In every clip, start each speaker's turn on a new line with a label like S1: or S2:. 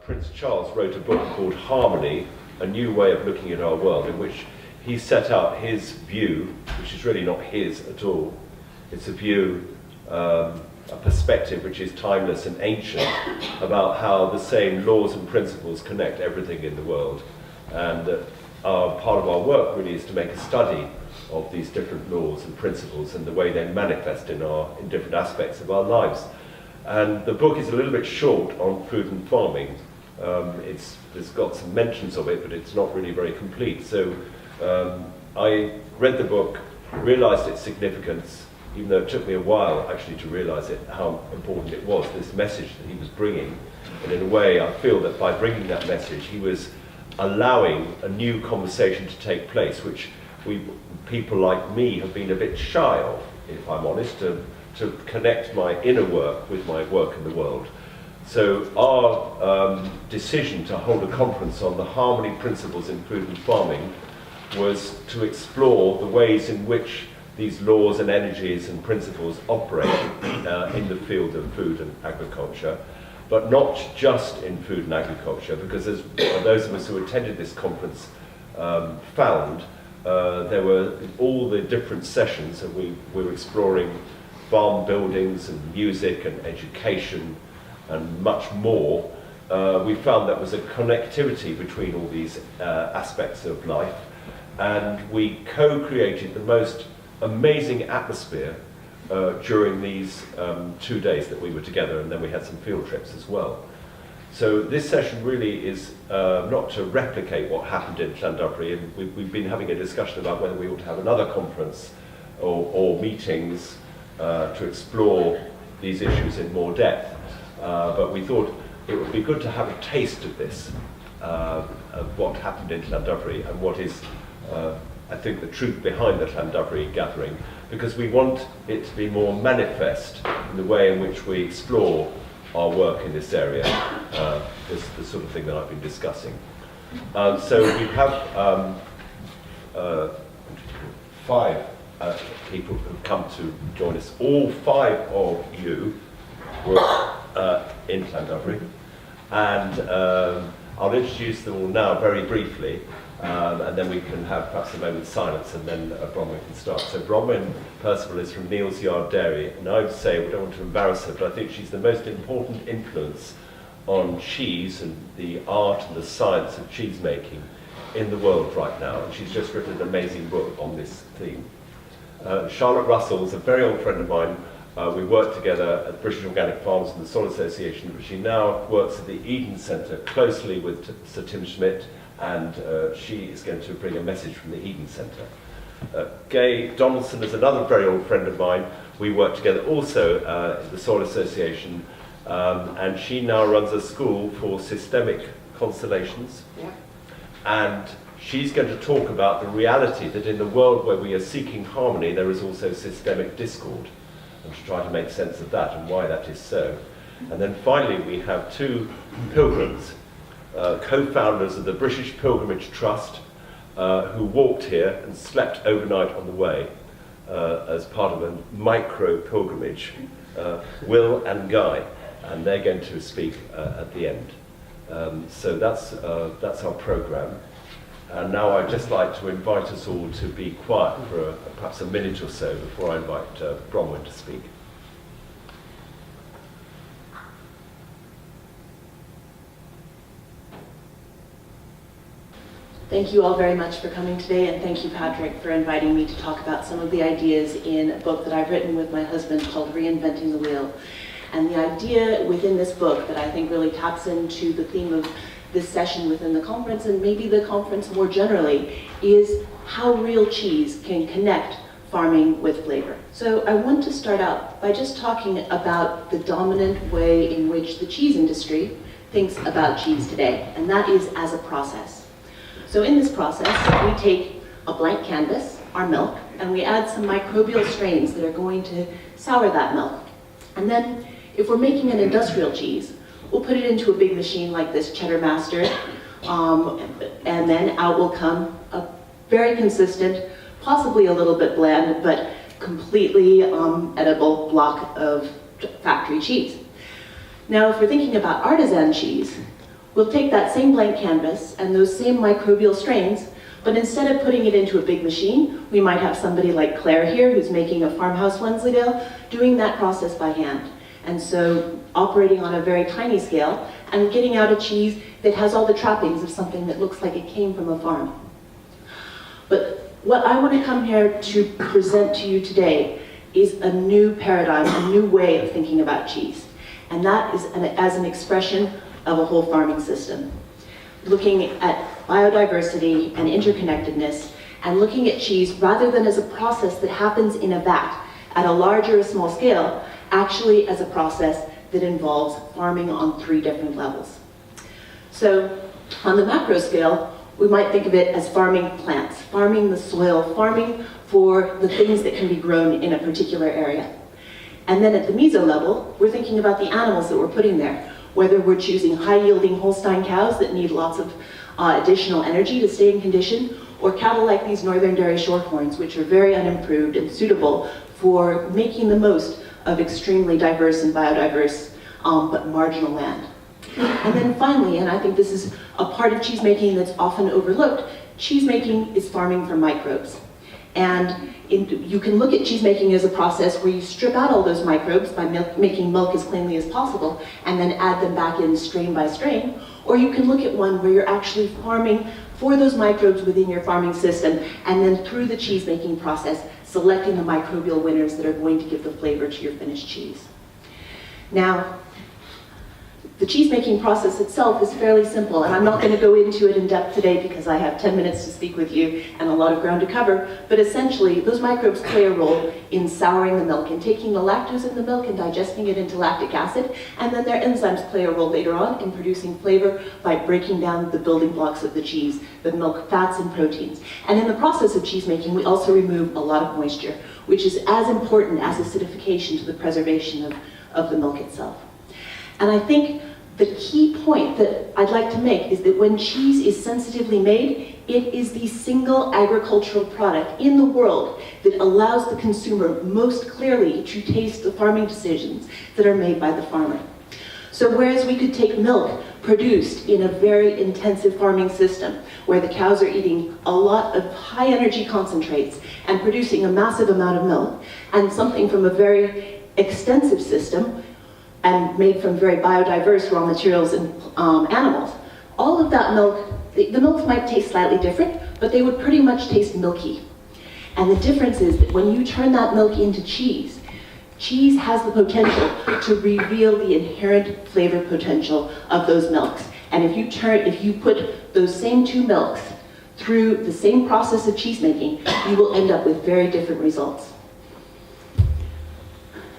S1: Prince Charles wrote a book called Harmony, A New Way of Looking at Our World, in which he set out his view, which is really not his at all. It's a view, a perspective which is timeless and ancient, about how the same laws and principles connect everything in the world. And that part of our work really is to make a study of these different laws and principles and the way they manifest in different aspects of our lives. And the book is a little bit short on food and farming. There's got some mentions of it, but it's not really very complete. So I read the book, realized its significance, even though it took me a while actually to realize it, how important it was, this message that he was bringing. And in a way, I feel that by bringing that message, he was allowing a new conversation to take place, which people like me have been a bit shy of, if I'm honest, to connect my inner work with my work in the world. So our decision to hold a conference on the harmony principles in food and farming was to explore the ways in which these laws and energies and principles operate in the field of food and agriculture, but not just in food and agriculture, because as those of us who attended this conference found, there were all the different sessions, and we were exploring farm buildings and music and education and much more. We found there was a connectivity between all these aspects of life, and we co-created the most amazing atmosphere during these 2 days that we were together, and then we had some field trips as well. So this session really is not to replicate what happened in Llandudno, and we've been having a discussion about whether we ought to have another conference or meetings to explore these issues in more depth. But we thought it would be good to have a taste of this, of what happened in Llandudno and what is, I think, the truth behind the Llandudno gathering, because we want it to be more manifest in the way in which we explore our work in this area, the sort of thing that I've been discussing. So we have 5 people who've come to join us. All 5 of you were in Llandudno, and I'll introduce them all now very briefly, and then we can have perhaps a moment's silence, and then Bronwen can start. So Bronwen Percival is from Neal's Yard Dairy, and I would say, we don't want to embarrass her, but I think she's the most important influence on cheese and the art and the science of cheese making in the world right now, and she's just written an amazing book on this theme. Charlotte Russel is a very old friend of mine. We worked together at British Organic Farms and the Soil Association, but she now works at the Eden Centre closely with Sir Tim Schmidt, and she is going to bring a message from the Eden Centre. Gaye Donaldson is another very old friend of mine. We work together also at the Soil Association, and she now runs a school for systemic constellations. Yeah. And she's going to talk about the reality that in the world where we are seeking harmony, there is also systemic discord, and to try to make sense of that and why that is so. And then finally, we have 2 pilgrims, co-founders of the British Pilgrimage Trust, who walked here and slept overnight on the way as part of a micro-pilgrimage, Will and Gaye, and they're going to speak at the end. So that's our programme. And now I'd just like to invite us all to be quiet for perhaps a minute or so before I invite Bronwen to speak.
S2: Thank you all very much for coming today, and thank you, Patrick, for inviting me to talk about some of the ideas in a book that I've written with my husband called Reinventing the Wheel. And the idea within this book that I think really taps into the theme of this session within the conference, and maybe the conference more generally, is how real cheese can connect farming with flavor. So I want to start out by just talking about the dominant way in which the cheese industry thinks about cheese today, and that is as a process. So in this process, we take a blank canvas, our milk, and we add some microbial strains that are going to sour that milk. And then, if we're making an industrial cheese, we'll put it into a big machine like this Cheddar Master, and then out will come a very consistent, possibly a little bit bland, but completely edible block of factory cheese. Now, if we're thinking about artisan cheese, we'll take that same blank canvas and those same microbial strains, but instead of putting it into a big machine, we might have somebody like Claire here, who's making a farmhouse Wensleydale, doing that process by hand. And so operating on a very tiny scale and getting out a cheese that has all the trappings of something that looks like it came from a farm. But what I want to come here to present to you today is a new paradigm, a new way of thinking about cheese. And that is as an expression of a whole farming system. Looking at biodiversity and interconnectedness, and looking at cheese rather than as a process that happens in a vat at a large or a small scale, actually as a process that involves farming on 3 different levels. So on the macro scale, we might think of it as farming plants, farming the soil, farming for the things that can be grown in a particular area. And then at the meso level, we're thinking about the animals that we're putting there, whether we're choosing high-yielding Holstein cows that need lots of additional energy to stay in condition, or cattle like these northern dairy shorthorns, which are very unimproved and suitable for making the most of extremely diverse and biodiverse, but marginal land. And then finally, and I think this is a part of cheesemaking that's often overlooked, cheesemaking is farming for microbes. And you can look at cheesemaking as a process where you strip out all those microbes by making milk as cleanly as possible and then add them back in strain by strain, or you can look at one where you're actually farming for those microbes within your farming system, and then through the cheesemaking process, selecting the microbial winners that are going to give the flavor to your finished cheese. Now, the cheesemaking process itself is fairly simple, and I'm not going to go into it in depth today because I have 10 minutes to speak with you and a lot of ground to cover, but essentially those microbes play a role in souring the milk and taking the lactose in the milk and digesting it into lactic acid, and then their enzymes play a role later on in producing flavor by breaking down the building blocks of the cheese, the milk fats and proteins. And in the process of cheesemaking, we also remove a lot of moisture, which is as important as acidification to the preservation of the milk itself. And I think the key point that I'd like to make is that when cheese is sensitively made, it is the single agricultural product in the world that allows the consumer most clearly to taste the farming decisions that are made by the farmer. So whereas we could take milk produced in a very intensive farming system, where the cows are eating a lot of high energy concentrates and producing a massive amount of milk, and something from a very extensive system, and made from very biodiverse raw materials and animals, all of that milk, the milks might taste slightly different, but they would pretty much taste milky. And the difference is that when you turn that milk into cheese, cheese has the potential to reveal the inherent flavor potential of those milks. And if you put those same 2 milks through the same process of cheese making, you will end up with very different results.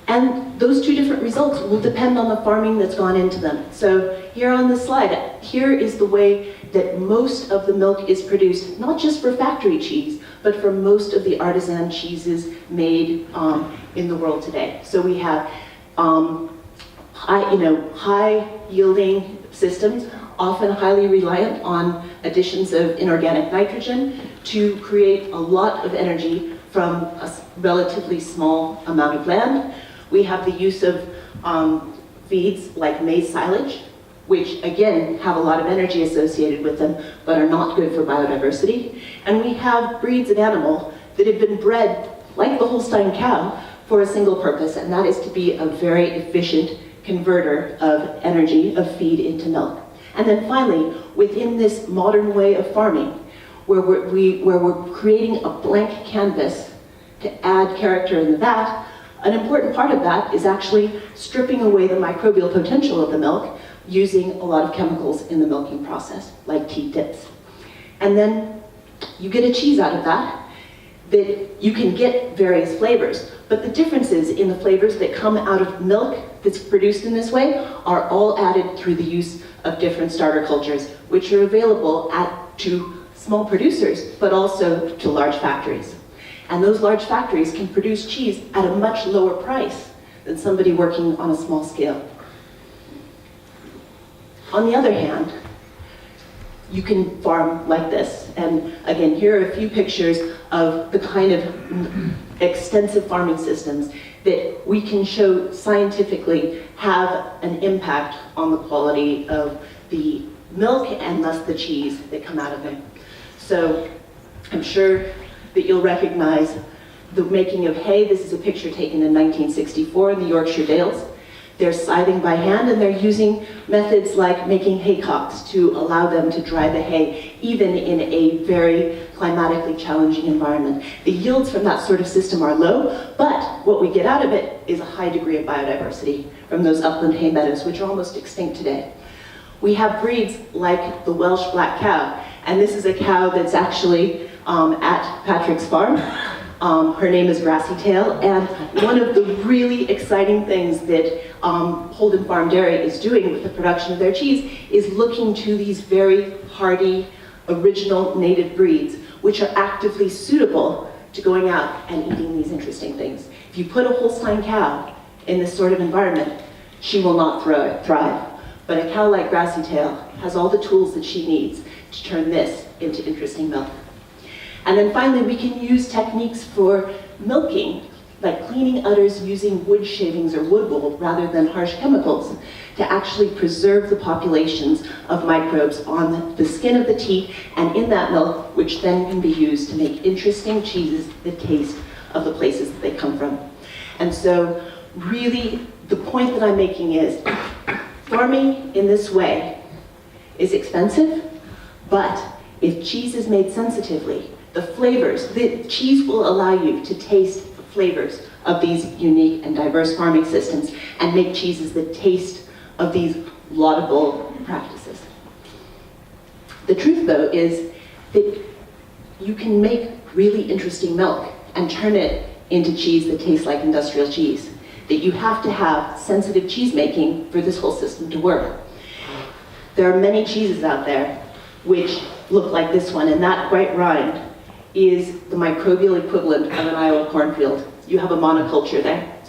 S2: And those 2 different results will depend on the farming that's gone into them. So here on this slide, here is the way that most of the milk is produced, not just for factory cheese, but for most of the artisan cheeses made in the world today. So we have high yielding systems, often highly reliant on additions of inorganic nitrogen to create a lot of energy from a relatively small amount of land. We have the use of feeds like maize silage, which again have a lot of energy associated with them, but are not good for biodiversity. And we have breeds of animal that have been bred, like the Holstein cow, for a single purpose, and that is to be a very efficient converter of energy, of feed into milk. And then finally, within this modern way of farming, where we're creating a blank canvas to add character in the vat, an important part of that is actually stripping away the microbial potential of the milk using a lot of chemicals in the milking process, like tea tips. And then you get a cheese out of that you can get various flavors. But the differences in the flavors that come out of milk that's produced in this way are all added through the use of different starter cultures, which are available to small producers, but also to large factories. And those large factories can produce cheese at a much lower price than somebody working on a small scale. On the other hand, you can farm like this. And again, here are a few pictures of the kind of extensive farming systems that we can show scientifically have an impact on the quality of the milk and thus the cheese that come out of them. So I'm sure that you'll recognize the making of hay. This is a picture taken in 1964 in the Yorkshire Dales. They're scything by hand, and they're using methods like making haycocks to allow them to dry the hay, even in a very climatically challenging environment. The yields from that sort of system are low, but what we get out of it is a high degree of biodiversity from those upland hay meadows, which are almost extinct today. We have breeds like the Welsh black cow, and this is a cow that's actually at Patrick's farm. Her name is Grassy Tail, and one of the really exciting things that Holden Farm Dairy is doing with the production of their cheese is looking to these very hardy, original native breeds, which are actively suitable to going out and eating these interesting things. If you put a Holstein cow in this sort of environment, she will not thrive. But a cow like Grassy Tail has all the tools that she needs to turn this into interesting milk. And then finally, we can use techniques for milking, like cleaning udders using wood shavings or wood wool rather than harsh chemicals, to actually preserve the populations of microbes on the skin of the teat and in that milk, which then can be used to make interesting cheeses that taste of the places that they come from. And so really, the point that I'm making is farming in this way is expensive, but if cheese is made sensitively, the flavors, the cheese will allow you to taste the flavors of these unique and diverse farming systems and make cheeses that taste of these laudable practices. The truth, though, is that you can make really interesting milk and turn it into cheese that tastes like industrial cheese. That you have to have sensitive cheese making for this whole system to work. There are many cheeses out there which look like this one, and that white rind is the microbial equivalent of an Iowa cornfield. You have a monoculture there.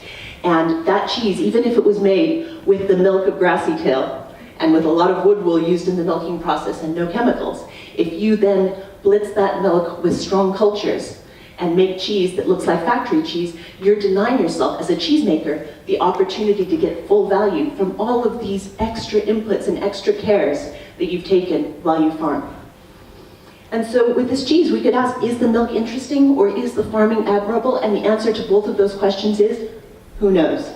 S2: And that cheese, even if it was made with the milk of Grassy Tail and with a lot of wood wool used in the milking process and no chemicals, if you then blitz that milk with strong cultures and make cheese that looks like factory cheese, you're denying yourself as a cheesemaker the opportunity to get full value from all of these extra inputs and extra cares that you've taken while you farm. And so with this cheese, we could ask, is the milk interesting or is the farming admirable? And the answer to both of those questions is, who knows?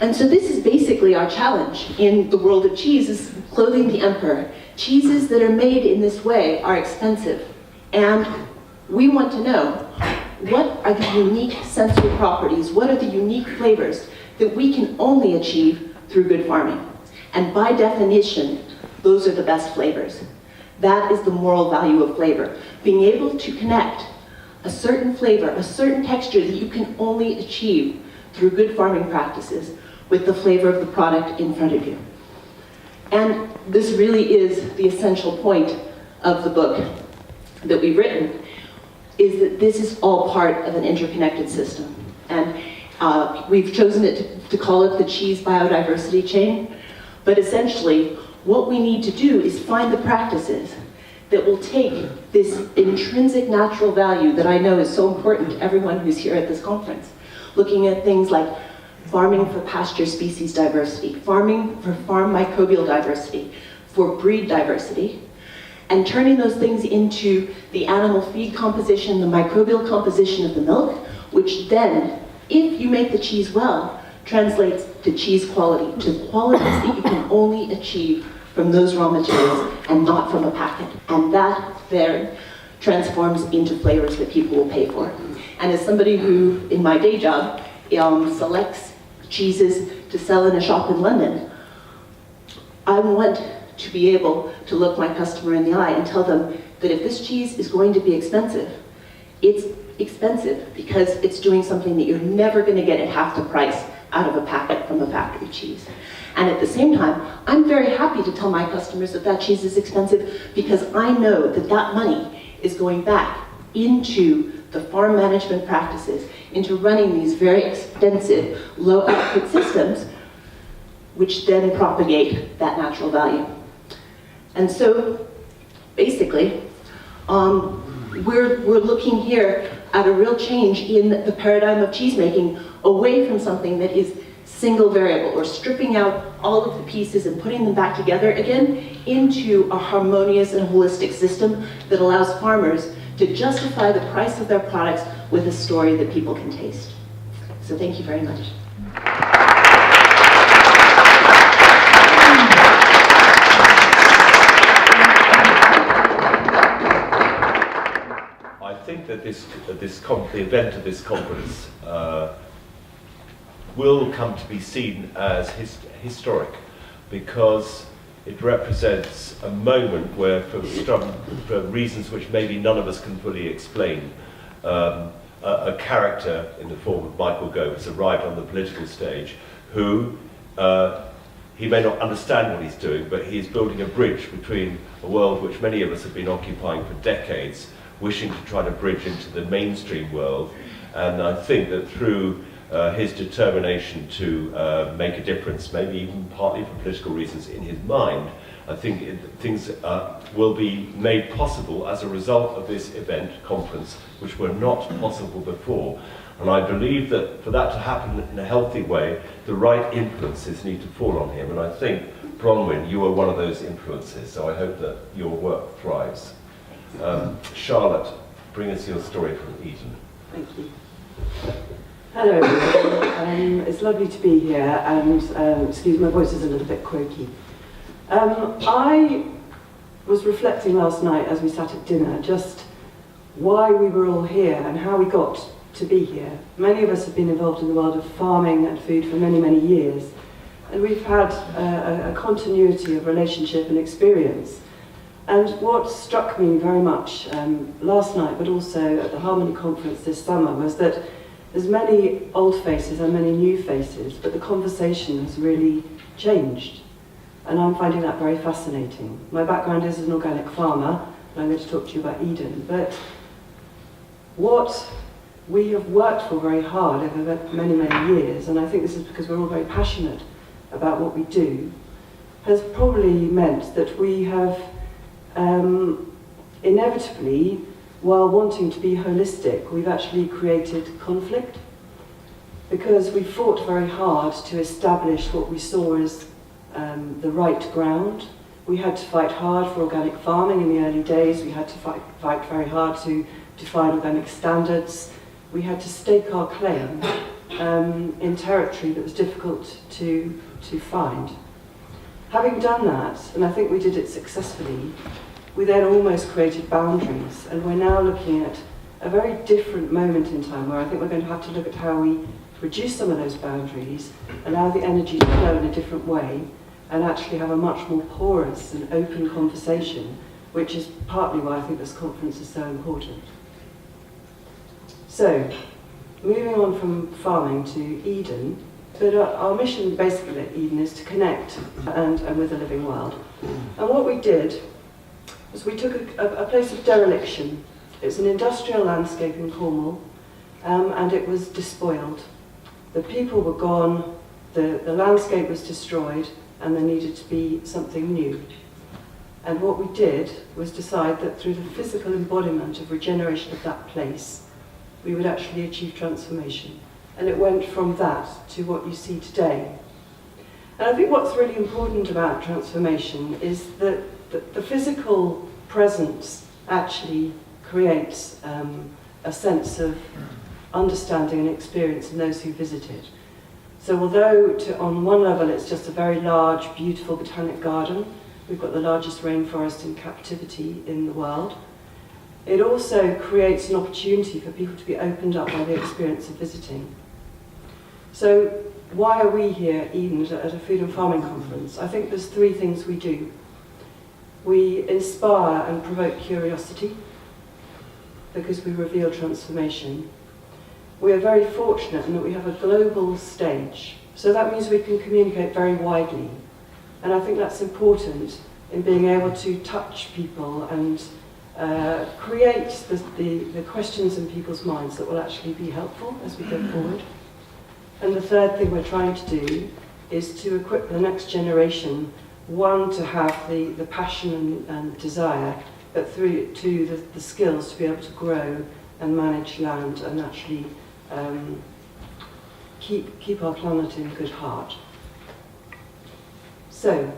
S2: And so this is basically our challenge in the world of cheese, is clothing the emperor. Cheeses that are made in this way are expensive. And we want to know, what are the unique sensory properties, what are the unique flavors that we can only achieve through good farming? And by definition, those are the best flavors. That is the moral value of flavor. Being able to connect a certain flavor, a certain texture that you can only achieve through good farming practices with the flavor of the product in front of you. And this really is the essential point of the book that we've written, is that this is all part of an interconnected system. And we've chosen it to call it the cheese biodiversity chain. But essentially, what we need to do is find the practices that will take this intrinsic natural value that I know is so important to everyone who's here at this conference, looking at things like farming for pasture species diversity, farming for farm microbial diversity, for breed diversity, and turning those things into the animal feed composition, the microbial composition of the milk, which then, if you make the cheese well, translates to cheese quality, to qualities that you can only achieve from those raw materials and not from a packet. And that then transforms into flavors that people will pay for. And as somebody who, in my day job, selects cheeses to sell in a shop in London, I want to be able to look my customer in the eye and tell them that if this cheese is going to be expensive, it's expensive because it's doing something that you're never going to get at half the price out of a packet from a factory cheese. And at the same time, I'm very happy to tell my customers that that cheese is expensive because I know that that money is going back into the farm management practices, into running these very expensive, low output systems, which then propagate that natural value. And so, basically, we're looking here at a real change in the paradigm of cheese making, away from something that is single variable, or stripping out all of the pieces and putting them back together again into a harmonious and holistic system that allows farmers to justify the price of their products with a story that people can taste. So thank you very much.
S1: I think that the event of this conference will come to be seen as historic, because it represents a moment where, for reasons which maybe none of us can fully explain, a character in the form of Michael Gove has arrived on the political stage who, he may not understand what he's doing, but he is building a bridge between a world which many of us have been occupying for decades, wishing to try to bridge into the mainstream world. And I think that through his determination to make a difference, maybe even partly for political reasons in his mind, I think things will be made possible as a result of this event, conference, which were not possible before. And I believe that for that to happen in a healthy way, the right influences need to fall on him. And I think, Bronwen, you are one of those influences, so I hope that your work thrives. Charlotte, bring us your story from Eden.
S3: Thank you. Hello everyone, it's lovely to be here, and excuse my voice is a little bit croaky. I was reflecting last night as we sat at dinner just why we were all here and how we got to be here. Many of us have been involved in the world of farming and food for many, many years, and we've had a continuity of relationship and experience. And what struck me very much last night, but also at the Harmony Conference this summer, was that there's many old faces and many new faces, but the conversation has really changed. And I'm finding that very fascinating. My background is as an organic farmer, and I'm going to talk to you about Eden. But what we have worked for very hard over many, many years, and I think this is because we're all very passionate about what we do, has probably meant that we have inevitably, while wanting to be holistic, we've actually created conflict, because we fought very hard to establish what we saw as the right ground. We had to fight hard for organic farming in the early days. We had to fight very hard to define organic standards. We had to stake our claim in territory that was difficult to find. Having done that, and I think we did it successfully, we then almost created boundaries, and we're now looking at a very different moment in time where I think we're going to have to look at how we reduce some of those boundaries, allow the energy to flow in a different way, and actually have a much more porous and open conversation, which is partly why I think this conference is so important. So, moving on from farming to Eden, but our mission basically at Eden is to connect and with the living world. And what we did was we took a place of dereliction. It's an industrial landscape in Cornwall, and it was despoiled. The people were gone, the landscape was destroyed, and there needed to be something new. And what we did was decide that through the physical embodiment of regeneration of that place, we would actually achieve transformation. And it went from that to what you see today. And I think what's really important about transformation is that the physical presence actually creates a sense of understanding and experience in those who visit it. So although on one level it's just a very large, beautiful botanic garden, we've got the largest rainforest in captivity in the world, it also creates an opportunity for people to be opened up by the experience of visiting. So why are we here at Eden at a food and farming conference? I think there's three things we do. We inspire and provoke curiosity, because we reveal transformation. We are very fortunate in that we have a global stage, so that means we can communicate very widely. And I think that's important in being able to touch people and create the questions in people's minds that will actually be helpful as we go forward. And the third thing we're trying to do is to equip the next generation, one, to have the passion and desire, but through to the skills to be able to grow and manage land and actually keep our planet in good heart. So,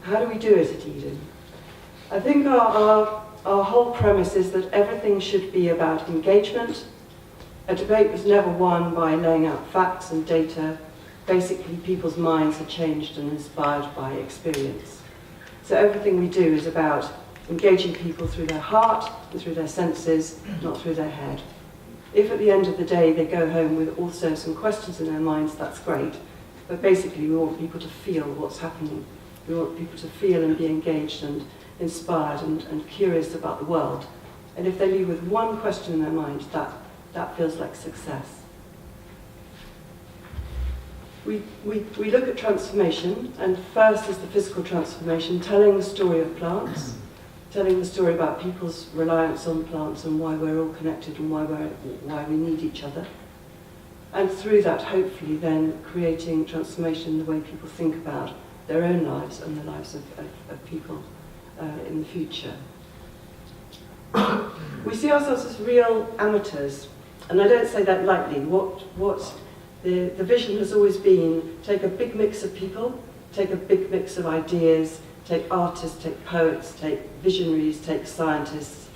S3: how do we do it at Eden? I think our whole premise is that everything should be about engagement. A debate was never won by laying out facts and data. Basically, people's minds are changed and inspired by experience. So everything we do is about engaging people through their heart and through their senses, not through their head. If at the end of the day they go home with also some questions in their minds, that's great. But basically, we want people to feel what's happening. We want people to feel and be engaged and inspired and curious about the world. And if they leave with one question in their mind, that feels like success. We look at transformation, and first is the physical transformation, telling the story of plants, telling the story about people's reliance on plants and why we're all connected and why we need each other. And through that, hopefully, then creating transformation in the way people think about their own lives and the lives of people in the future. We see ourselves as real amateurs, and I don't say that lightly. What the vision has always been, take a big mix of people, take a big mix of ideas, take artists, take poets, take visionaries, take scientists,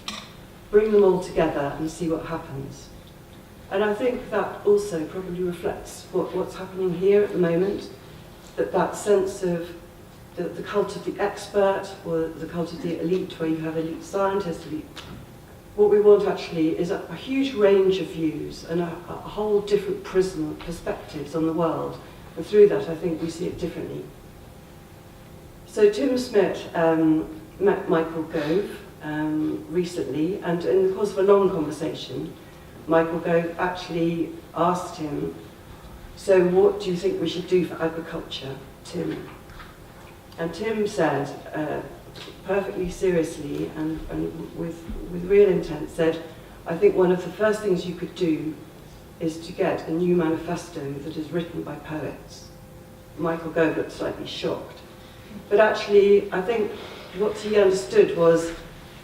S3: bring them all together and see what happens. And I think that also probably reflects what's happening here at the moment, that sense of the cult of the expert, or the cult of the elite, where you have elite scientists, what we want actually is a huge range of views and a whole different prism of perspectives on the world. And through that, I think we see it differently. So Tim Smith met Michael Gove recently, and in the course of a long conversation, Michael Gove actually asked him, so what do you think we should do for agriculture, Tim? And Tim said, perfectly seriously and with real intent, said, I think one of the first things you could do is to get a new manifesto that is written by poets. Michael Gove looked slightly shocked. But actually, I think what he understood was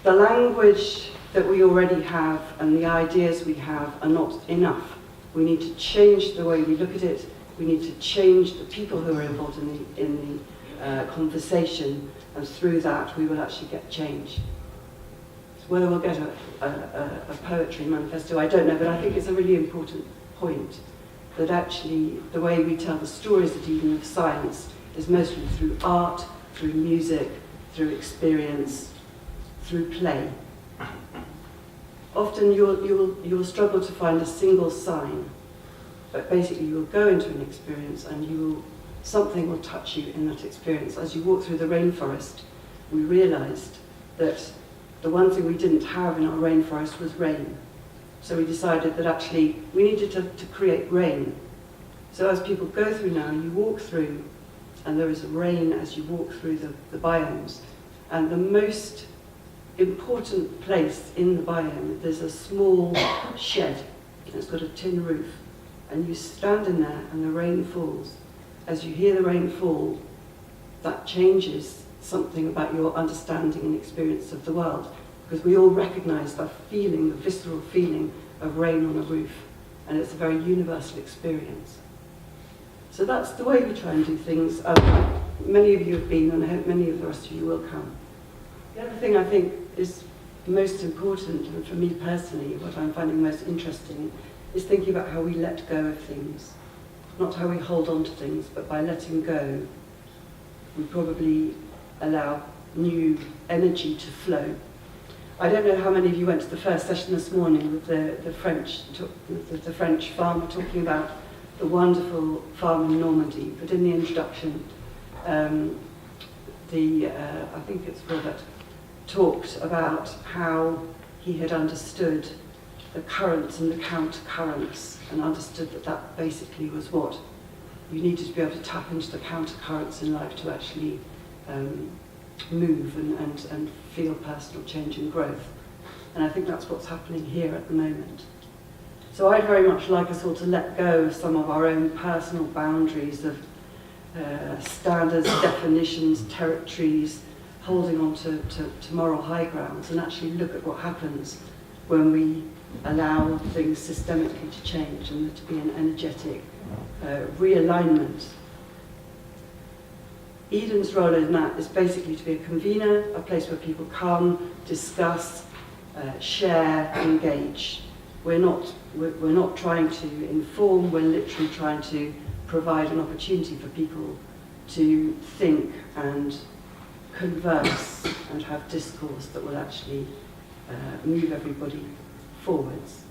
S3: the language that we already have and the ideas we have are not enough. We need to change the way we look at it. We need to change the people who are involved in the conversation, and through that we will actually get change. Whether we'll get a poetry manifesto, I don't know, but I think it's a really important point that actually the way we tell the stories at Eden of science is mostly through art, through music, through experience, through play. Often you'll struggle to find a single sign, but basically you'll go into an experience and something will touch you in that experience. As you walk through the rainforest, we realized that the one thing we didn't have in our rainforest was rain. So we decided that actually we needed to create rain. So as people go through now, you walk through, and there is rain as you walk through the biomes. And the most important place in the biome, there's a small shed, and it's got a tin roof. And you stand in there and the rain falls. As you hear the rain fall, that changes something about your understanding and experience of the world, because we all recognize the feeling, the visceral feeling of rain on a roof, and it's a very universal experience. So that's the way we try and do things. Many of you have been, and I hope many of the rest of you will come. The other thing I think is most important, and for me personally, what I'm finding most interesting, is thinking about how we let go of things. Not how we hold on to things, but by letting go, we probably allow new energy to flow. I don't know how many of you went to the first session this morning with the French farmer talking about the wonderful farm in Normandy, but in the introduction, I think it's Robert, talked about how he had understood the currents and the counter-currents, and understood that basically was what you needed to be able to tap into the counter-currents in life to actually move and feel personal change and growth. And I think that's what's happening here at the moment. So I'd very much like us all to let go of some of our own personal boundaries of standards, definitions, territories, holding on to moral high grounds, and actually look at what happens when we allow things systemically to change and there to be an energetic realignment. Eden's role in that is basically to be a convener, a place where people come, discuss, share, engage. We're not trying to inform, we're literally trying to provide an opportunity for people to think and converse and have discourse that will actually move everybody forwards.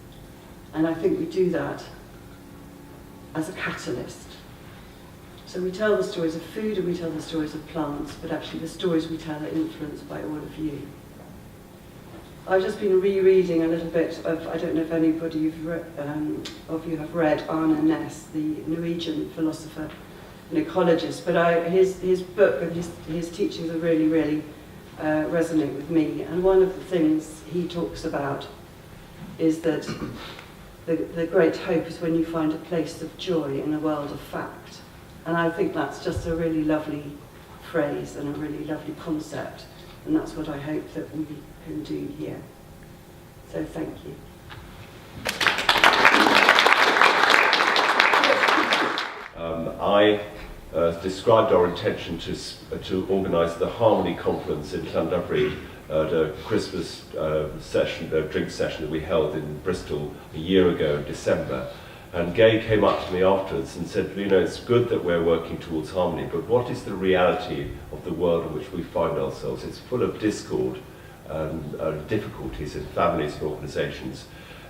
S3: And I think we do that as a catalyst. So we tell the stories of food and we tell the stories of plants, but actually the stories we tell are influenced by all of you. I've just been rereading a little bit of, I don't know if anybody of you have read Arne Næss, the Norwegian philosopher and ecologist, but his book and his teachings are really, really resonate with me. And one of the things he talks about is that the great hope is when you find a place of joy in a world of fact. And I think that's just a really lovely phrase and a really lovely concept. And that's what I hope that we can do here. So thank you.
S1: I described our intention to organise the Harmony Conference in Llandovery at a Christmas session, a drink session that we held in Bristol a year ago in December. And Gaye came up to me afterwards and said, you know, it's good that we're working towards harmony, but what is the reality of the world in which we find ourselves? It's full of discord and difficulties in families and organisations.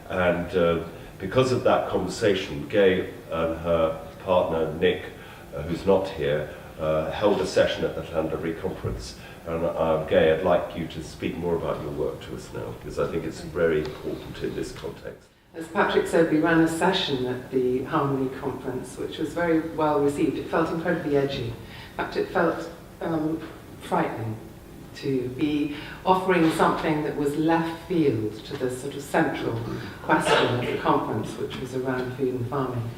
S1: And because of that conversation, Gaye and her partner, Nick, who's not here, held a session at the Llandovery conference. And Gaye, I'd like you to speak more about your work to us now, because I think it's very important in this context.
S4: As Patrick said, we ran a session at the Harmony Conference, which was very well received. It felt incredibly edgy. In fact, it felt frightening to be offering something that was left field to the sort of central question of the conference, which was around food and farming.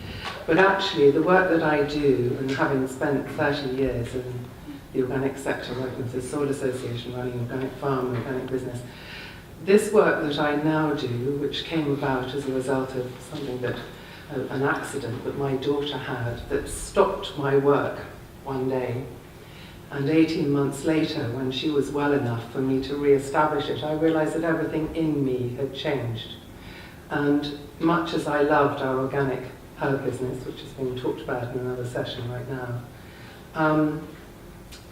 S4: But actually, the work that I do, and having spent 30 years in the organic sector, working with the Soil Association, running organic farm, organic business, this work that I now do, which came about as a result of something that, an accident that my daughter had, that stopped my work one day. And 18 months later, when she was well enough for me to re-establish it, I realised that everything in me had changed. And much as I loved our organic herb business, which is being talked about in another session right now,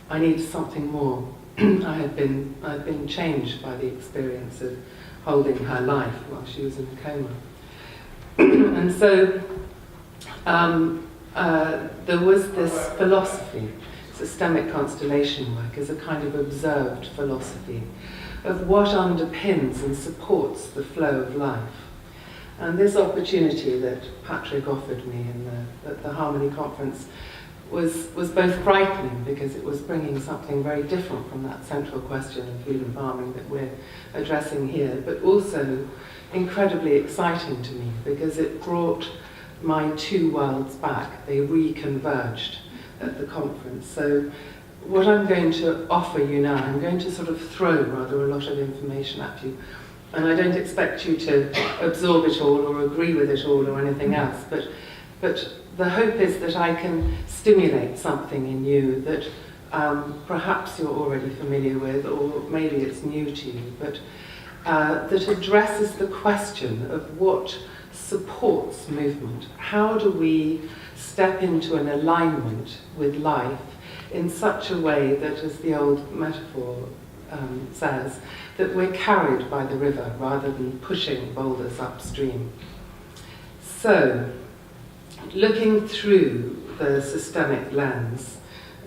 S4: I needed something more. I'd been changed by the experience of holding her life while she was in a coma. And so there was this philosophy, systemic constellation work as a kind of observed philosophy of what underpins and supports the flow of life. And this opportunity that Patrick offered me at the Harmony Conference was both frightening because it was bringing something very different from that central question of food and farming that we're addressing here, but also incredibly exciting to me because it brought my two worlds back. They reconverged at the conference. So what I'm going to offer you now, I'm going to sort of throw rather a lot of information at you, and I don't expect you to absorb it all or agree with it all or anything else, but the hope is that I can stimulate something in you that perhaps you're already familiar with, or maybe it's new to you, but that addresses the question of what supports movement. How do we step into an alignment with life in such a way that, as the old metaphor says, that we're carried by the river rather than pushing boulders upstream. So, looking through the systemic lens,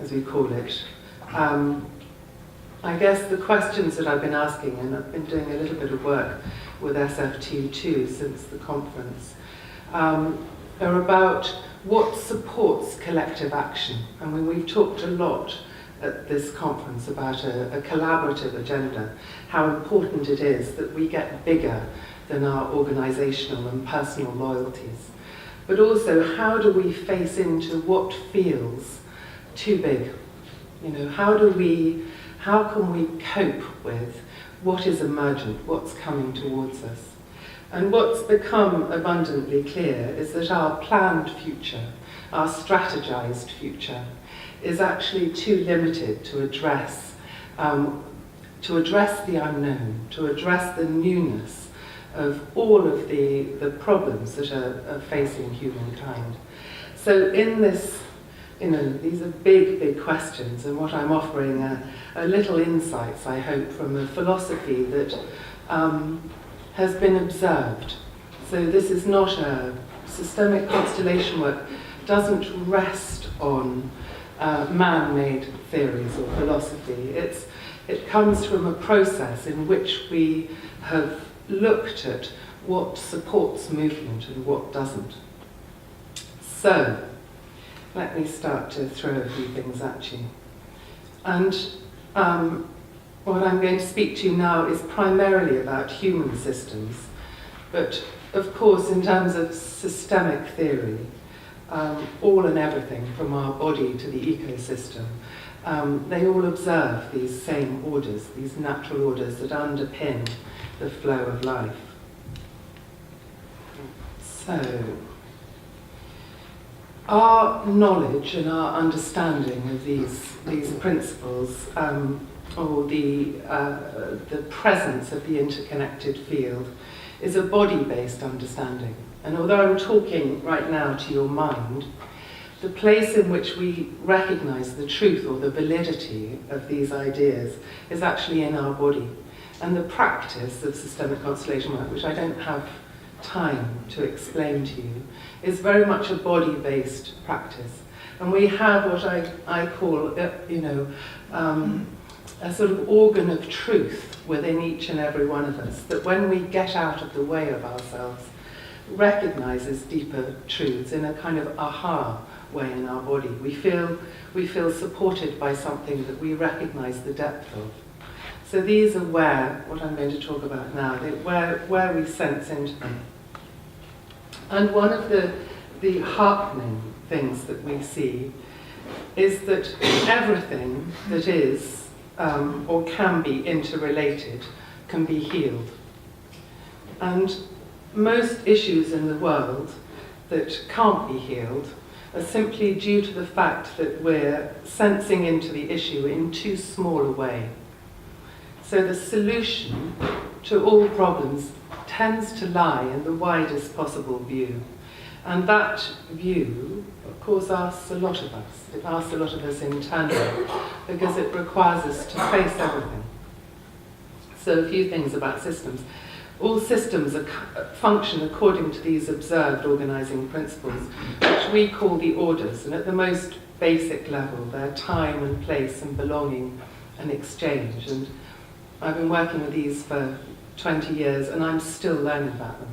S4: as we call it, I guess the questions that I've been asking, and I've been doing a little bit of work with SFT too since the conference, are about what supports collective action. I mean, we've talked a lot at this conference about a collaborative agenda, how important it is that we get bigger than our organisational and personal loyalties. But also, how do we face into what feels too big? You know, how can we cope with what is emergent, what's coming towards us? And what's become abundantly clear is that our planned future, our strategized future, is actually too limited to address the unknown, to address the newness of all of the problems that are facing humankind. So in this, these are big, big questions, and what I'm offering are little insights, I hope, from a philosophy that has been observed. So this is not a systemic constellation work, doesn't rest on man-made theories or philosophy. It comes from a process in which we have looked at what supports movement and what doesn't. So, let me start to throw a few things at you. And what I'm going to speak to you now is primarily about human systems, but of course in terms of systemic theory, all and everything from our body to the ecosystem, they all observe these same orders, these natural orders that underpin the flow of life. So, our knowledge and our understanding of these principles, or the presence of the interconnected field, is a body-based understanding. And although I'm talking right now to your mind, the place in which we recognize the truth or the validity of these ideas is actually in our body. And the practice of systemic constellation work, which I don't have time to explain to you, is very much a body-based practice. And we have what I call, a sort of organ of truth within each and every one of us, that when we get out of the way of ourselves, recognizes deeper truths in a kind of aha way in our body. We feel supported by something that we recognize the depth of. So these are what I'm going to talk about now, where we sense into them. And one of the heartening things that we see is that everything that is or can be interrelated can be healed. And most issues in the world that can't be healed are simply due to the fact that we're sensing into the issue in too small a way. So the solution to all problems tends to lie in the widest possible view. And that view, of course, asks a lot of us. It asks a lot of us internally, because it requires us to face everything. So a few things about systems. All systems function according to these observed organizing principles, which we call the orders. And at the most basic level, they're time and place and belonging and exchange. And I've been working with these for 20 years, and I'm still learning about them.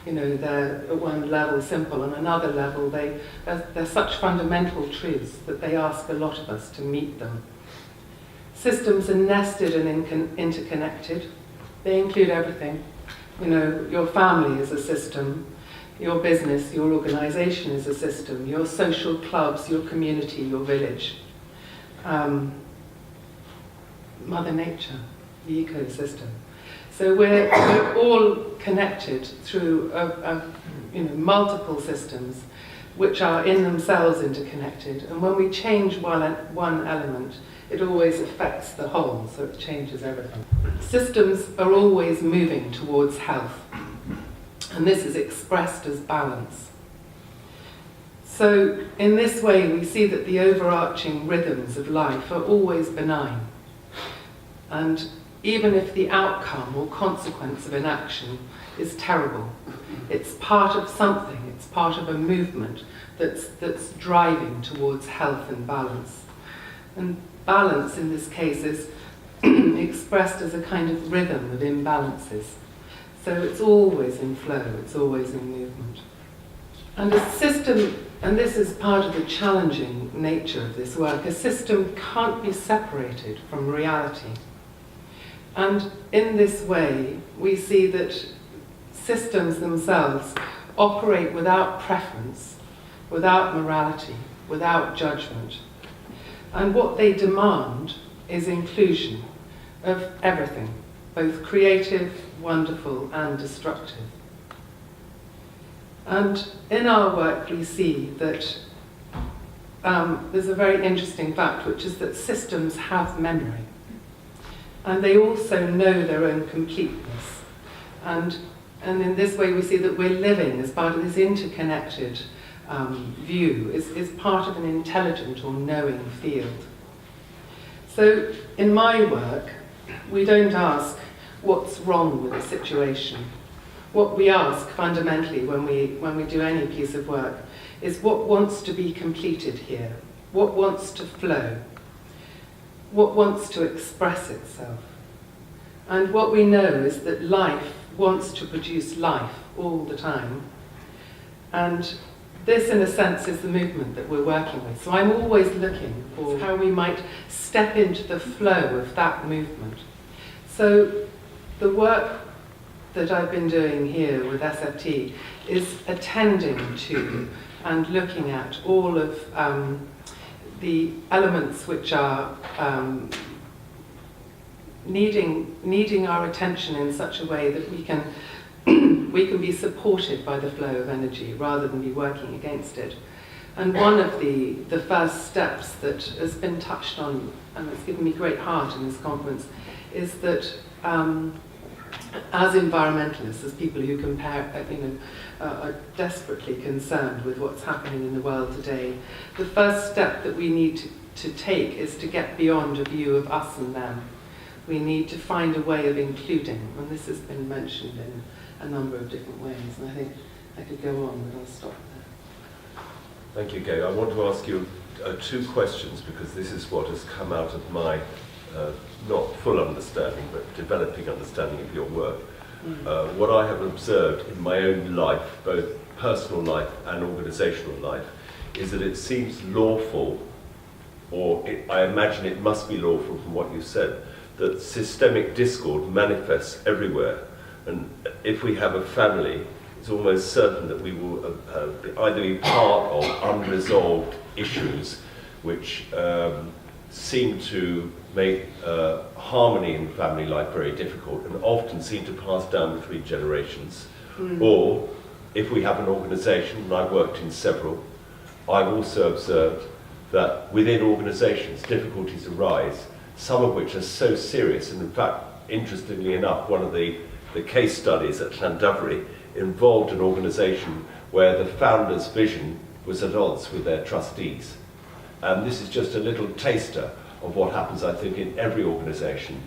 S4: They're at one level simple, and another level they're such fundamental truths that they ask a lot of us to meet them. Systems are nested and interconnected. They include everything. Your family is a system, your business, your organization is a system, your social clubs, your community, your village. Mother Nature, the ecosystem. So we're all connected through multiple systems which are in themselves interconnected. And when we change one element, it always affects the whole, so it changes everything. Systems are always moving towards health, and this is expressed as balance. So in this way, we see that the overarching rhythms of life are always benign. And even if the outcome or consequence of an action is terrible, it's part of something, it's part of a movement that's driving towards health and balance. And balance in this case is expressed as a kind of rhythm of imbalances. So it's always in flow, it's always in movement. And a system, and this is part of the challenging nature of this work, a system can't be separated from reality. And in this way, we see that systems themselves operate without preference, without morality, without judgment. And what they demand is inclusion of everything, both creative, wonderful, and destructive. And in our work we see that there's a very interesting fact, which is that systems have memory. And they also know their own completeness. And in this way we see that we're living as part of this interconnected view, is part of an intelligent or knowing field. So in my work, we don't ask what's wrong with a situation. What we ask fundamentally when we do any piece of work is what wants to be completed here, what wants to flow, what wants to express itself. And what we know is that life wants to produce life all the time. And this, in a sense, is the movement that we're working with. So I'm always looking for how we might step into the flow of that movement. So the work that I've been doing here with SFT is attending to and looking at all of the elements which are needing our attention in such a way that we can be supported by the flow of energy rather than be working against it. And one of the first steps that has been touched on, and it's given me great heart in this conference, is that as environmentalists, as people who are desperately concerned with what's happening in the world today, the first step that we need to take is to get beyond a view of us and them. We need to find a way of including, and this has been mentioned in a number of different ways, and I think I could go on, but I'll stop there.
S1: Thank you, Gaye. I want to ask you two questions, because this is what has come out of my not full understanding, but developing understanding of your work. What I have observed in my own life, both personal life and organisational life, is that it seems lawful, or I imagine it must be lawful from what you said, that systemic discord manifests everywhere. And if we have a family, it's almost certain that we will either be part of unresolved issues which seem to make harmony in family life very difficult and often seem to pass down between generations. Or if we have an organisation, and I've worked in several, I've also observed that within organisations difficulties arise, some of which are so serious, and in fact, interestingly enough, one of the case studies at Llandovery involved an organisation where the founder's vision was at odds with their trustees. And this is just a little taster of what happens, I think, in every organisation.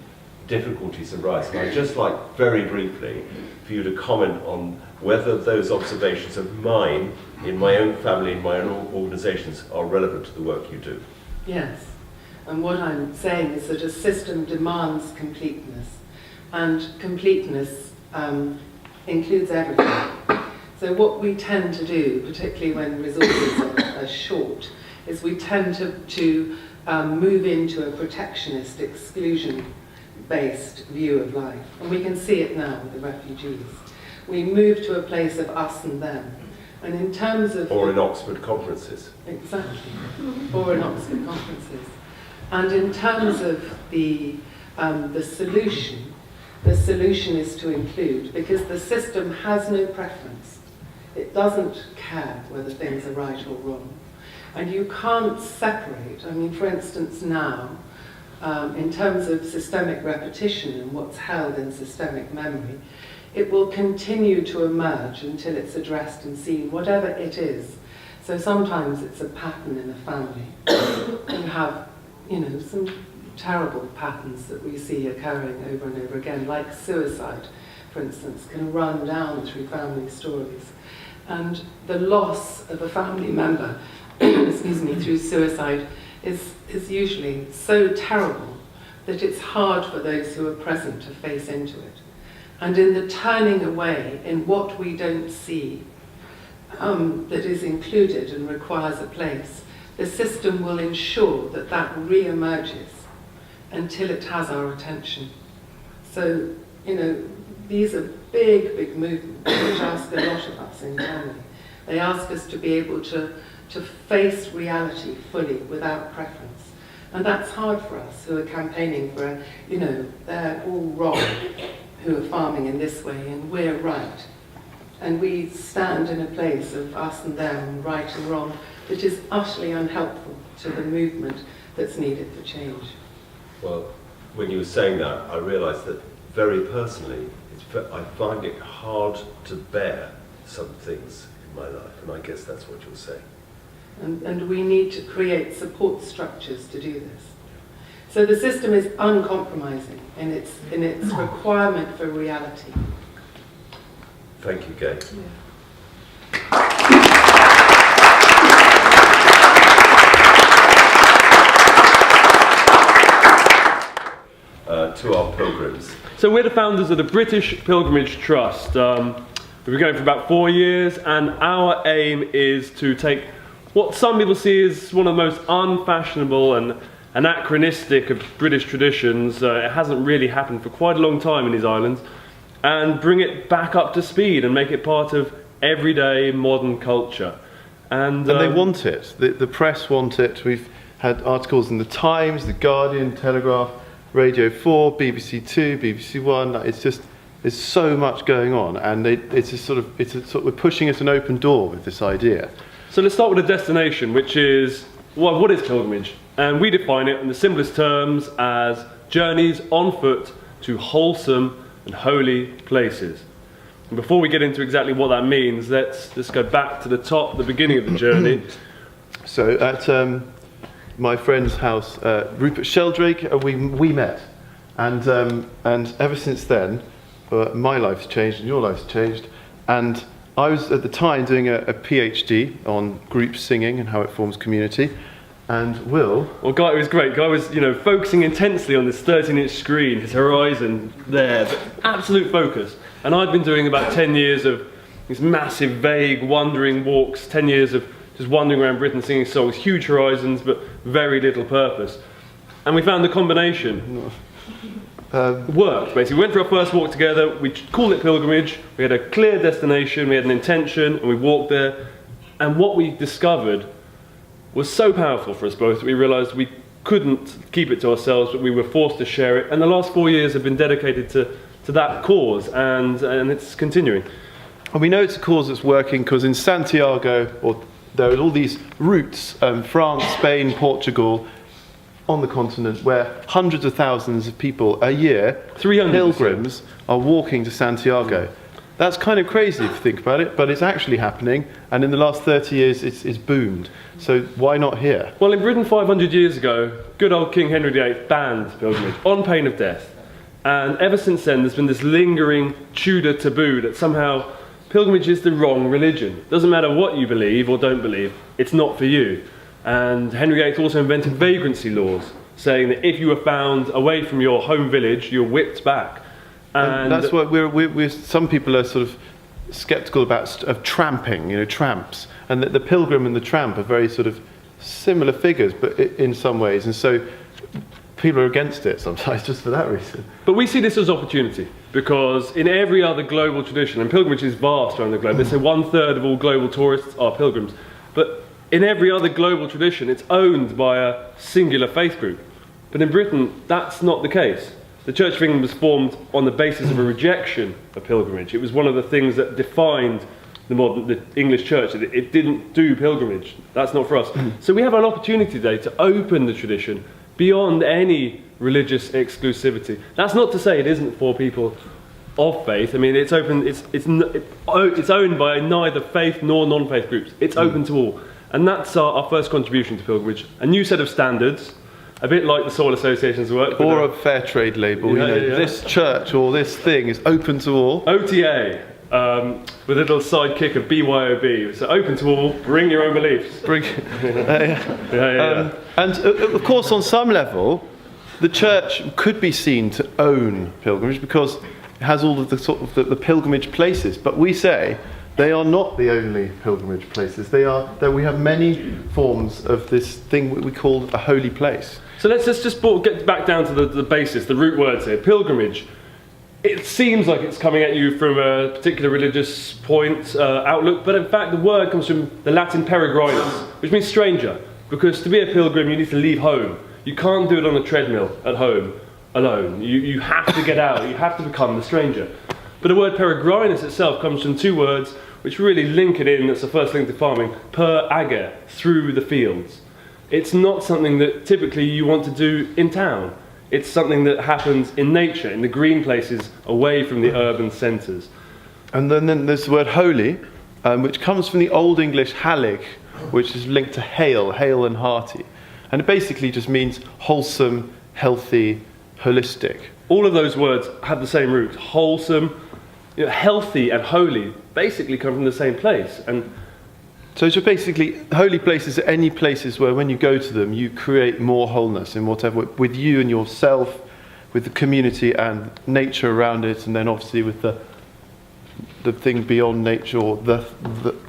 S1: Difficulties arise. And I'd just like, very briefly, for you to comment on whether those observations of mine, in my own family, in my own organisations, are relevant to the work you do.
S4: Yes. And what I'm saying is that a system demands completeness, and completeness includes everything. So what we tend to do, particularly when resources are short, is we tend to move into a protectionist, exclusion-based view of life. And we can see it now with the refugees. We move to a place of us and them. And in terms of...
S1: Or in Oxford conferences.
S4: Exactly. Or in Oxford conferences. And in terms of the solution is to include, because the system has no preference. It doesn't care whether things are right or wrong. And you can't separate, I mean, for instance, now, in terms of systemic repetition and what's held in systemic memory, it will continue to emerge until it's addressed and seen, whatever it is. So sometimes it's a pattern in a family. You have, some terrible patterns that we see occurring over and over again, like suicide, for instance, can run down through family stories. And the loss of a family member through suicide is usually so terrible that it's hard for those who are present to face into it. And in the turning away, in what we don't see, that is included and requires a place, the system will ensure that re-emerges until it has our attention. So, these are big, big movements which ask a lot of us internally. They ask us to be able to face reality fully without preference. And that's hard for us who are campaigning for, they're all wrong who are farming in this way and we're right. And we stand in a place of us and them, right and wrong, that is utterly unhelpful to the movement that's needed for change.
S1: Well, when you were saying that, I realised that very personally, I find it hard to bear some things in my life, and I guess that's what you're saying.
S4: And we need to create support structures to do this. So the system is uncompromising in its requirement for reality.
S1: Thank you, Gaye. To our pilgrims.
S5: So we're the founders of the British Pilgrimage Trust. We've been going for about 4 years, and our aim is to take what some people see as one of the most unfashionable and anachronistic of British traditions. It hasn't really happened for quite a long time in these islands, and bring it back up to speed and make it part of everyday modern culture. And
S6: they want it. The press want it. We've had articles in the Times, the Guardian, Telegraph, Radio 4, BBC 2, BBC 1. There's so much going on, and we're pushing at an open door with this idea.
S5: So let's start with a destination, which is, well, what is pilgrimage? And we define it in the simplest terms as journeys on foot to wholesome and holy places. And before we get into exactly what that means, let's just go back to the top, the beginning of the journey.
S6: So at my friend's house, Rupert Sheldrake, we met, and ever since then, my life's changed and your life's changed. And I was at the time doing a PhD on group singing and how it forms community. And Will?
S5: Well, Guy was great. Guy was, focusing intensely on this 13-inch screen, his horizon there, but absolute focus. And I'd been doing about 10 years of these massive, vague, wandering walks, 10 years of just wandering around Britain singing songs, huge horizons, but very little purpose. And we found the combination worked, basically. We went for our first walk together, we called it pilgrimage, we had a clear destination, we had an intention, and we walked there. And what we discovered was so powerful for us both that we realised we couldn't keep it to ourselves, but we were forced to share it. And the last 4 years have been dedicated to that cause, and it's continuing.
S6: And we know it's a cause that's working because in Santiago, there are all these routes, France, Spain, Portugal, on the continent, where hundreds of thousands of people a year, pilgrims, are walking to Santiago. That's kind of crazy if you think about it, but it's actually happening, and in the last 30 years it's boomed. So why not here?
S5: Well, in Britain 500 years ago, good old King Henry VIII banned pilgrimage on pain of death. And ever since then there's been this lingering Tudor taboo that somehow pilgrimage is the wrong religion. Doesn't matter what you believe or don't believe, it's not for you. And Henry VIII also invented vagrancy laws, saying that if you were found away from your home village, you're whipped back. And
S6: that's what we're some people are sort of sceptical about of tramping, tramps, and that the pilgrim and the tramp are very sort of similar figures, but in some ways, and so people are against it sometimes just for that reason.
S5: But we see this as opportunity, because in every other global tradition, and pilgrimage is vast around the globe, they say 1/3 of all global tourists are pilgrims, but in every other global tradition it's owned by a singular faith group. But in Britain that's not the case. The Church of England was formed on the basis of a rejection of pilgrimage. It was one of the things that defined the English church. It didn't do pilgrimage. That's not for us. So we have an opportunity today to open the tradition beyond any religious exclusivity. That's not to say it isn't for people of faith. I mean, it's open. It's owned by neither faith nor non-faith groups. It's open to all, and that's our first contribution to pilgrimage. A new set of standards, a bit like the Soil Association's work,
S6: or a fair trade label. This church or this thing is open to all.
S5: OTA. With a little sidekick of BYOB. So open to all, bring your own beliefs.
S6: And of course, on some level, the church could be seen to own pilgrimage because it has all of the sort of the pilgrimage places. But we say they are not the only pilgrimage places. We have many forms of this thing we call a holy place.
S5: So let's just get back down to the basis, the root words here. Pilgrimage. It seems like it's coming at you from a particular religious point, outlook, but in fact the word comes from the Latin peregrinus, which means stranger, because to be a pilgrim you need to leave home. You can't do it on a treadmill at home alone. You have to get out, you have to become the stranger. But the word peregrinus itself comes from two words which really link it in. That's the first link to farming. Per ager, through the fields. It's not something that typically you want to do in town. It's something that happens in nature, in the green places, away from the urban centres.
S6: And then there's the word holy, which comes from the Old English halig, which is linked to hale and hearty. And it basically just means wholesome, healthy, holistic.
S5: All of those words have the same root. Wholesome, healthy and holy basically come from the same place. And
S6: so basically, holy places are any places where when you go to them, you create more wholeness in whatever, with you and yourself, with the community and nature around it, and then obviously with the thing beyond nature, or the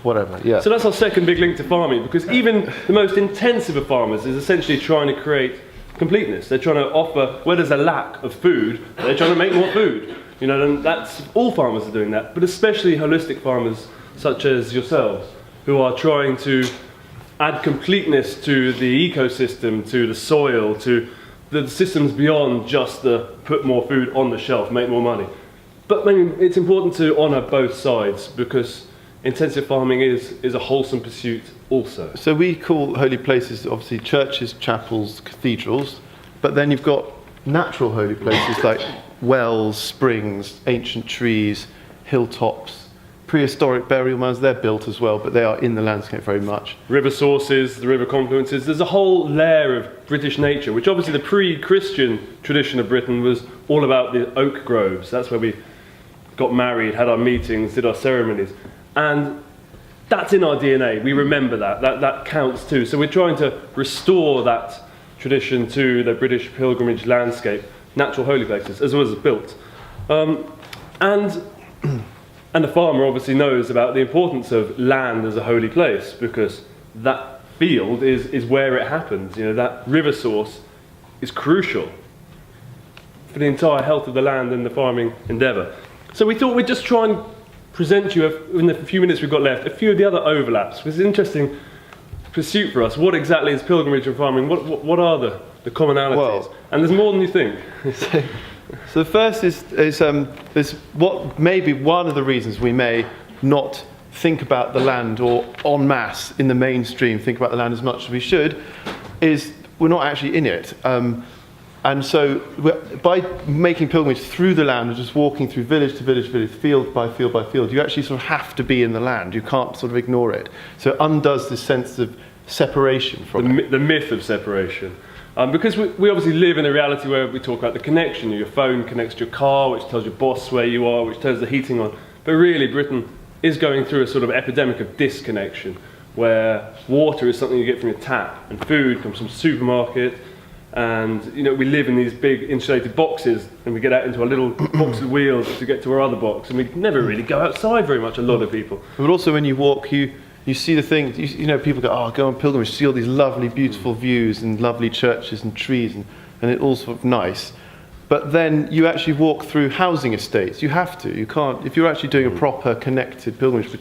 S6: whatever, yeah.
S5: So that's our second big link to farming, because even the most intensive of farmers is essentially trying to create completeness. They're trying to offer, where there's a lack of food, they're trying to make more food. And that's, all farmers are doing that, but especially holistic farmers such as yourselves, who are trying to add completeness to the ecosystem, to the soil, to the systems beyond just the put more food on the shelf, make more money. But it's important to honour both sides, because intensive farming is a wholesome pursuit also.
S6: So we call holy places obviously churches, chapels, cathedrals, but then you've got natural holy places like wells, springs, ancient trees, hilltops, prehistoric burial mounds. They're built as well, but they are in the landscape very much.
S5: River sources, the river confluences. There's a whole layer of British nature, which obviously the pre-Christian tradition of Britain was all about the oak groves. That's where we got married, had our meetings, did our ceremonies. And that's in our DNA. We remember that. That counts too. So we're trying to restore that tradition to the British pilgrimage landscape, natural holy places, as well as built. And the farmer obviously knows about the importance of land as a holy place, because that field is where it happens. That river source is crucial for the entire health of the land and the farming endeavour. So we thought we'd just try and present you, in the few minutes we've got left, a few of the other overlaps. It's an interesting pursuit for us. What exactly is pilgrimage and farming? What are the commonalities?
S6: Well,
S5: and there's more than you think.
S6: So the first is what may be one of the reasons we may not think about the land, or en masse in the mainstream think about the land as much as we should, is we're not actually in it. And so by making pilgrimage through the land and just walking through village to village, field by field by field, you actually sort of have to be in the land. You can't sort of ignore it. So it undoes this sense of separation from it.
S5: The myth of separation. Because we obviously live in a reality where we talk about the connection. Your phone connects to your car, which tells your boss where you are, which turns the heating on. But really, Britain is going through a sort of epidemic of disconnection, where water is something you get from your tap, and food comes from the supermarket. And we live in these big insulated boxes, and we get out into our little box of wheels to get to our other box, and we never really go outside very much, a lot of people.
S6: But also when you walk, you see the things, people go on pilgrimage, see all these lovely, beautiful views and lovely churches and trees, and it's all sort of nice. But then you actually walk through housing estates. You have to. You can't. If you're actually doing a proper connected pilgrimage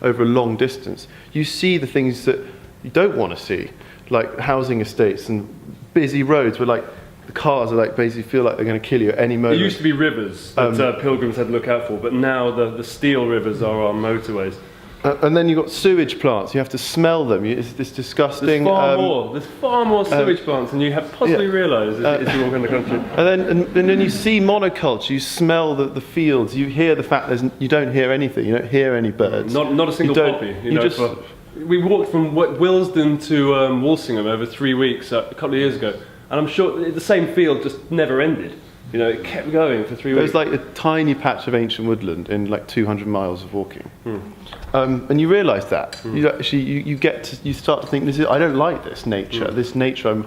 S6: over a long distance, you see the things that you don't want to see, like housing estates and busy roads where the cars are basically feel like they're going to kill you at any moment.
S5: There used to be rivers that pilgrims had to look out for, but now the steel rivers are our motorways.
S6: And then you've got sewage plants. You have to smell them. It's this disgusting.
S5: There's far more sewage plants than you have possibly realised as you walk in the country.
S6: And then you see monoculture. You smell the fields. You hear the fact you don't hear anything. You don't hear any birds.
S5: Not a single poppy. We walked from Willesden to Walsingham over 3 weeks a couple of years ago, and I'm sure the same field just never ended. It kept going for 3 weeks.
S6: There's a tiny patch of ancient woodland in 200 miles of walking, and you realise that you start to think, I don't like this nature. This nature,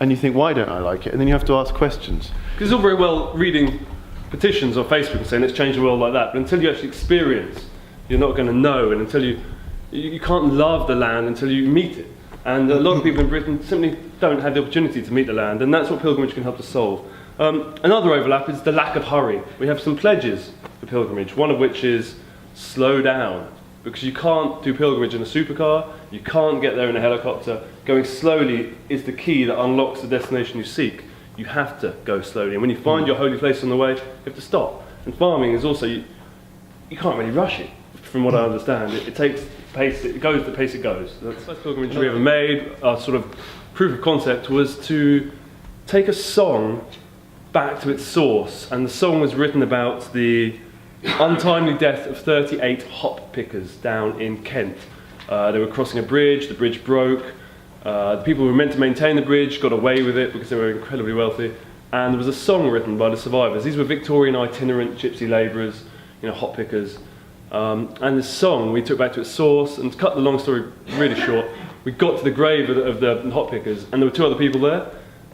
S6: and you think, why don't I like it? And then you have to ask questions.
S5: Because it's all very well reading petitions on Facebook and saying let's change the world like that, but until you actually experience, you're not going to know, and until you can't love the land until you meet it. And a lot of people in Britain simply don't have the opportunity to meet the land, and that's what pilgrimage can help to solve. Another overlap is the lack of hurry. We have some pledges for pilgrimage, one of which is slow down, because you can't do pilgrimage in a supercar, you can't get there in a helicopter. Going slowly is the key that unlocks the destination you seek. You have to go slowly, and when you find your holy place on the way, you have to stop. And farming is also, you can't really rush it, from what I understand. It takes pace, it goes the pace it goes. The first pilgrimage we ever made, our sort of proof of concept, was to take a song back to its source, and the song was written about the untimely death of 38 hop pickers down in Kent. They were crossing a bridge, the bridge broke, the people who were meant to maintain the bridge got away with it because they were incredibly wealthy, and there was a song written by the survivors. These were Victorian itinerant gypsy labourers, hop pickers, and this song we took back to its source, and to cut the long story really short, we got to the grave of the hop pickers, and there were 2 other people there.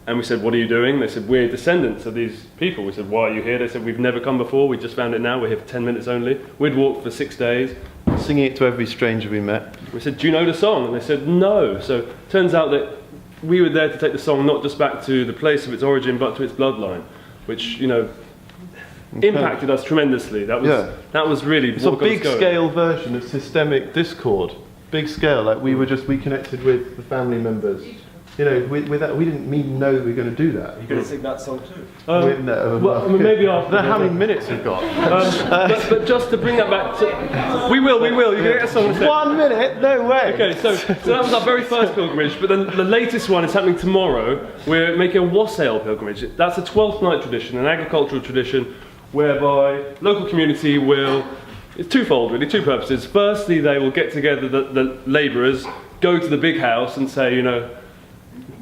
S5: And we said, what are you doing? They said, we're descendants of these people. We said, why are you here? They said, we've never come before, we just found it now, we're here for 10 minutes only. We'd walked for 6 days.
S6: Singing it to every stranger we met.
S5: We said, do you know the song? And they said, no. So it turns out that we were there to take the song not just back to the place of its origin, but to its bloodline, which, impacted us tremendously. That was really
S6: it's a
S5: what got us
S6: big
S5: going.
S6: scale version of systemic discord. Big scale, like we connected with the family members. With that, we didn't even know we were going to do that.
S1: You're going to sing that song too?
S5: Maybe after.
S6: How many minutes we've got?
S5: But just to bring that back to... We will. You're going to get a song in a second.
S6: 1 minute? No way.
S5: Okay, so that was our very first pilgrimage, but then the latest one is happening tomorrow. We're making a wassail pilgrimage. That's a 12th night tradition, an agricultural tradition, whereby local community will... It's twofold, really, 2 purposes. Firstly, they will get together, the labourers, go to the big house and say,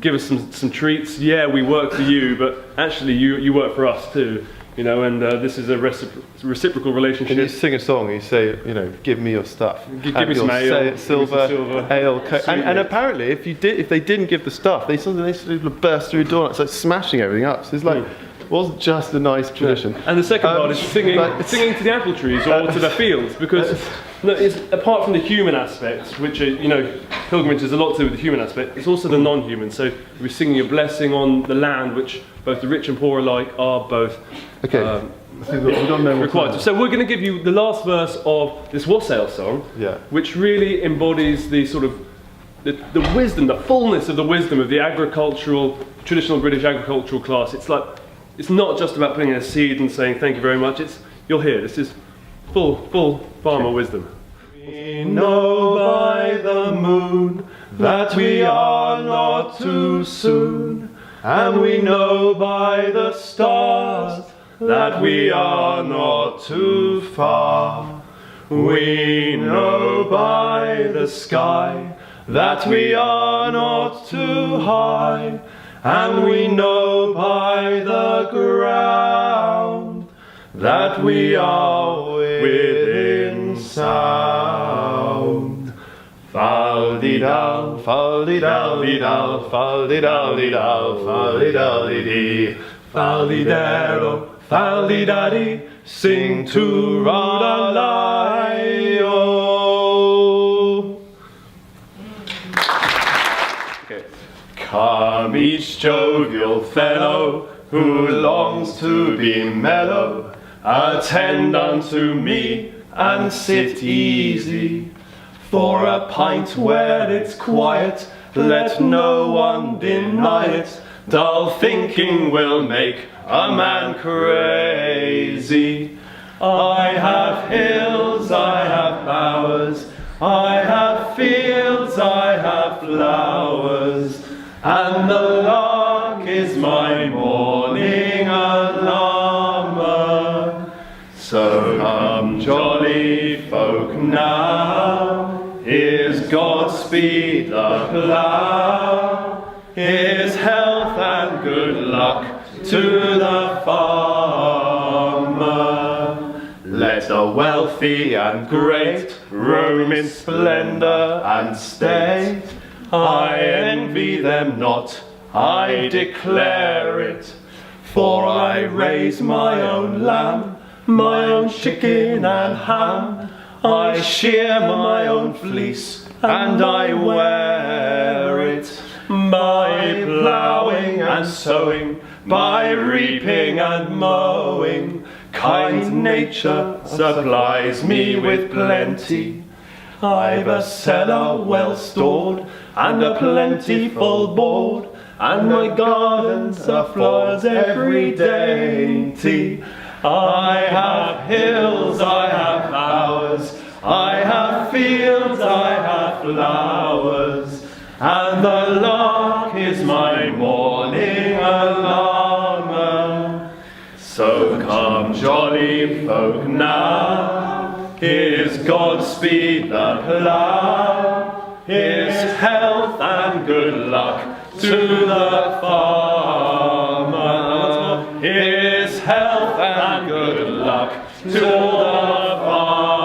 S5: give us some treats. Yeah, we work for you, but actually you work for us too. And this is a reciprocal relationship.
S6: And you sing a song, and you say, give me your stuff.
S5: Give me some ale,
S6: silver, ale, and apparently, if they didn't give the stuff, they sort of burst through a door, it's like smashing everything up. So it's like, it wasn't just a nice tradition.
S5: Yeah. And the second part is singing to the apple trees or to the fields, because it's, apart from the human aspect, which pilgrimage has a lot to do with the human aspect, it's also the non-human. So we're singing a blessing on the land, which both the rich and poor alike are both required to. So we're going to give you the last verse of this wassail song, which really embodies the sort of the wisdom, the fullness of the wisdom of the traditional British agricultural class. It's not just about putting in a seed and saying thank you very much. You'll hear, this is full farmer wisdom.
S1: We know by the moon that we are not too soon, and we know by the stars that we are not too far. We know by the sky that we are not too high, and we know by the ground that we are within sound. Fal-de-dal, fal-de-dal-de-dal, fal-de-dal-de-dal, fal-de-dal-de-dee, fal-de-dero, fal-de-da-dee, sing to Rudalaio. Come each jovial fellow who longs to be mellow, attend unto me and sit easy. For a pint where it's quiet, let no one deny it. Dull thinking will make a man crazy. I have hills, I have bowers, I have fields, I have flowers, and the lark is my morning alarmer. So come jolly folk now, here's Godspeed the plough, here's health and good luck to the farmer. Let the wealthy and great roam in splendour and state. I envy them not, I declare it, for I raise my own lamb, my own chicken and ham, I shear my own fleece and I wear it. By ploughing and sowing, by reaping and mowing, kind nature supplies me with plenty. I've a cellar well stored, and a plentiful board, and my gardens are flowers every dainty,
S7: I have hills, I have bowers, I have fields, I have flowers, and the lark is my morning alarmer. So come, jolly folk, now, here's Godspeed the plough, here's health and good luck to the farmer. Here's health and good luck to the farmer.